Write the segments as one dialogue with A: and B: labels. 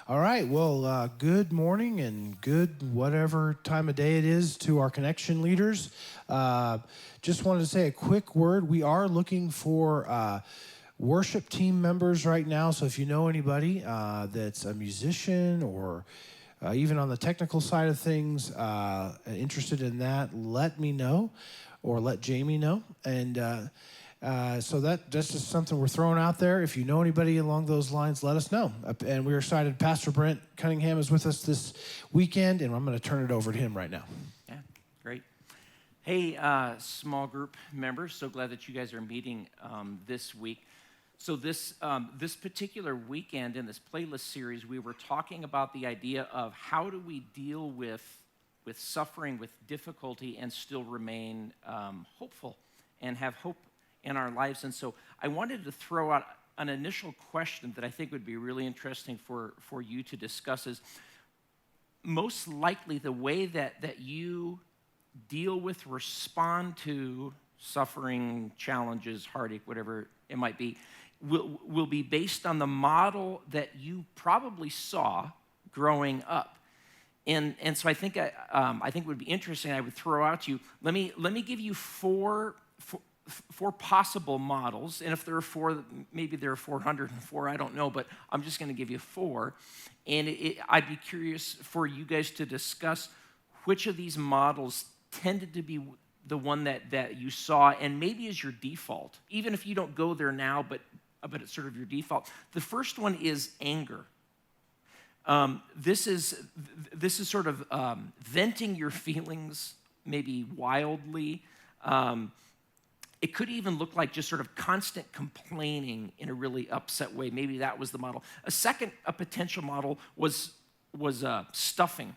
A: All right. Well, good morning and good whatever time of day it is to our connection leaders. Uh, just wanted to say a quick word. We are looking for worship team members right now. So if you know anybody that's a musician or even on the technical side of things, interested in that, let me know or let Jamie know. And so that's just something we're throwing out there. If you know anybody along those lines, let us know. And we're excited. Pastor Brent Cunningham is with us this weekend, and I'm going to turn it over to him right now.
B: Yeah, great. Hey, small group members, so glad that you guys are meeting this week. So this particular weekend in this playlist series, we were talking about the idea of how do we deal with suffering, with difficulty, and still remain hopeful and have hope in our lives. And so I wanted to throw out an initial question that I think would be really interesting for you to discuss is, most likely the way that you deal with, respond to suffering, challenges, heartache, whatever it might be, will be based on the model that you probably saw growing up. And so I think it would be interesting. I would throw out to you. Let me give you four possible models, and if there are four, maybe there are 404. I don't know, but I'm just going to give you four. And I'd be curious for you guys to discuss which of these models tended to be the one that you saw, and maybe is your default, even if you don't go there now, but it's sort of your default. The first one is anger. This is sort of venting your feelings, maybe wildly. It could even look like just sort of constant complaining in a really upset way. Maybe that was the model. A potential model was stuffing.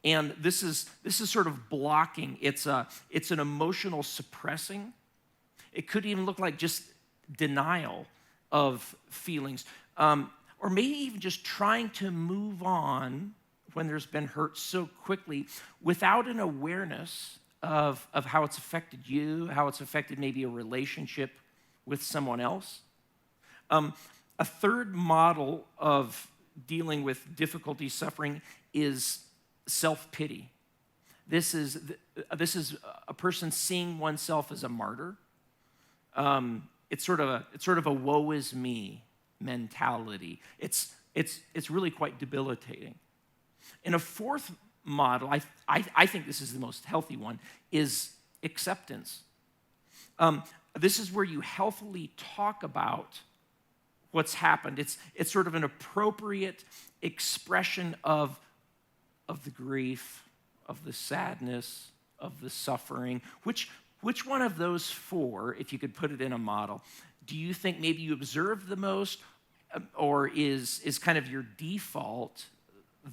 B: And this is sort of blocking. It's an emotional suppressing. It could even look like just denial of feelings, or maybe even just trying to move on when there's been hurt so quickly without an awareness of how it's affected you, how it's affected maybe a relationship with someone else. A third model of dealing with difficulty, suffering, is self-pity. This is a person seeing oneself as a martyr. It's sort of a woe is me mentality. It's really quite debilitating. And a fourth model, I think this is the most healthy one, is acceptance. This is where you healthily talk about what's happened. It's sort of an appropriate expression of the grief, of the sadness, of the suffering. Which one of those four, if you could put it in a model, do you think maybe you observe the most, or is kind of your default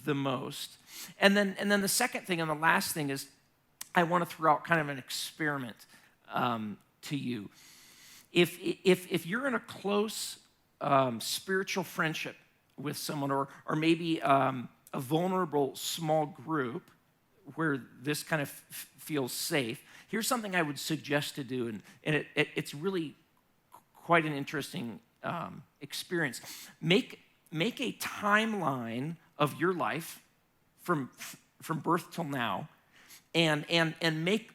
B: the most? And then the second thing and the last thing is, I want to throw out kind of an experiment to you. If you're in a close spiritual friendship with someone, or maybe a vulnerable small group where this kind of feels safe, here's something I would suggest to do, and it's really quite an interesting experience. Make a timeline of your life from birth till now, and make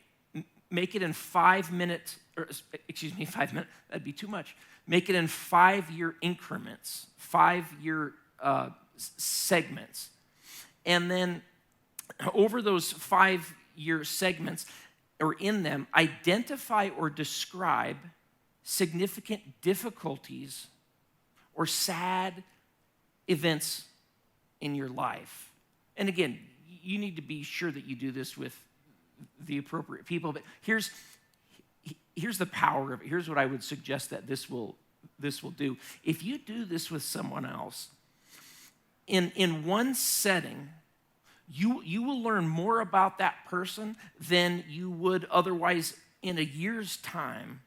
B: it in 5 minutes, or excuse me, 5 minutes, that'd be too much. Make it in 5-year increments, 5-year segments. And then over those 5-year segments, or in them, identify or describe significant difficulties or sad events in your life. And again, you need to be sure that you do this with the appropriate people. But here's the power of it. Here's what I would suggest that this will do. If you do this with someone else, in one setting, you will learn more about that person than you would otherwise in a year's time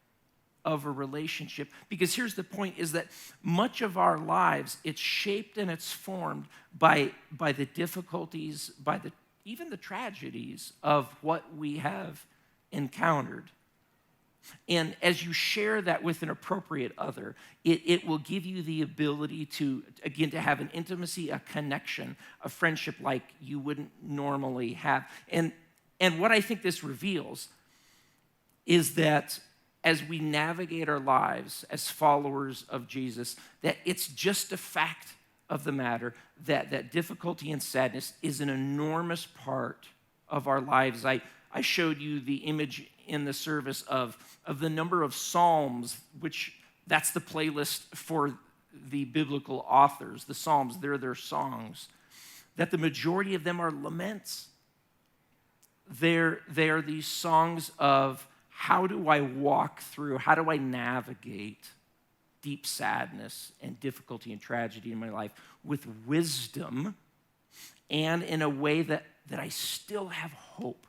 B: of a relationship. Because here's the point, is that much of our lives, it's shaped and it's formed by the difficulties, even the tragedies of what we have encountered. And as you share that with an appropriate other, it will give you the ability to, again, to have an intimacy, a connection, a friendship like you wouldn't normally have. And what I think this reveals is that as we navigate our lives as followers of Jesus, that it's just a fact of the matter that difficulty and sadness is an enormous part of our lives. I showed you the image in the service of the number of Psalms, which that's the playlist for the biblical authors. The Psalms, they're their songs. That the majority of them are laments. They're these songs of how do I walk through, how do I navigate deep sadness and difficulty and tragedy in my life with wisdom and in a way that I still have hope,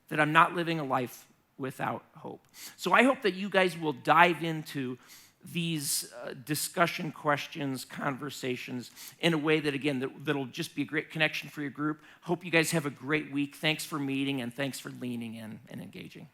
B: that I'm not living a life without hope. So I hope that you guys will dive into these discussion questions, conversations in a way that, again, that'll just be a great connection for your group. Hope you guys have a great week. Thanks for meeting and thanks for leaning in and engaging.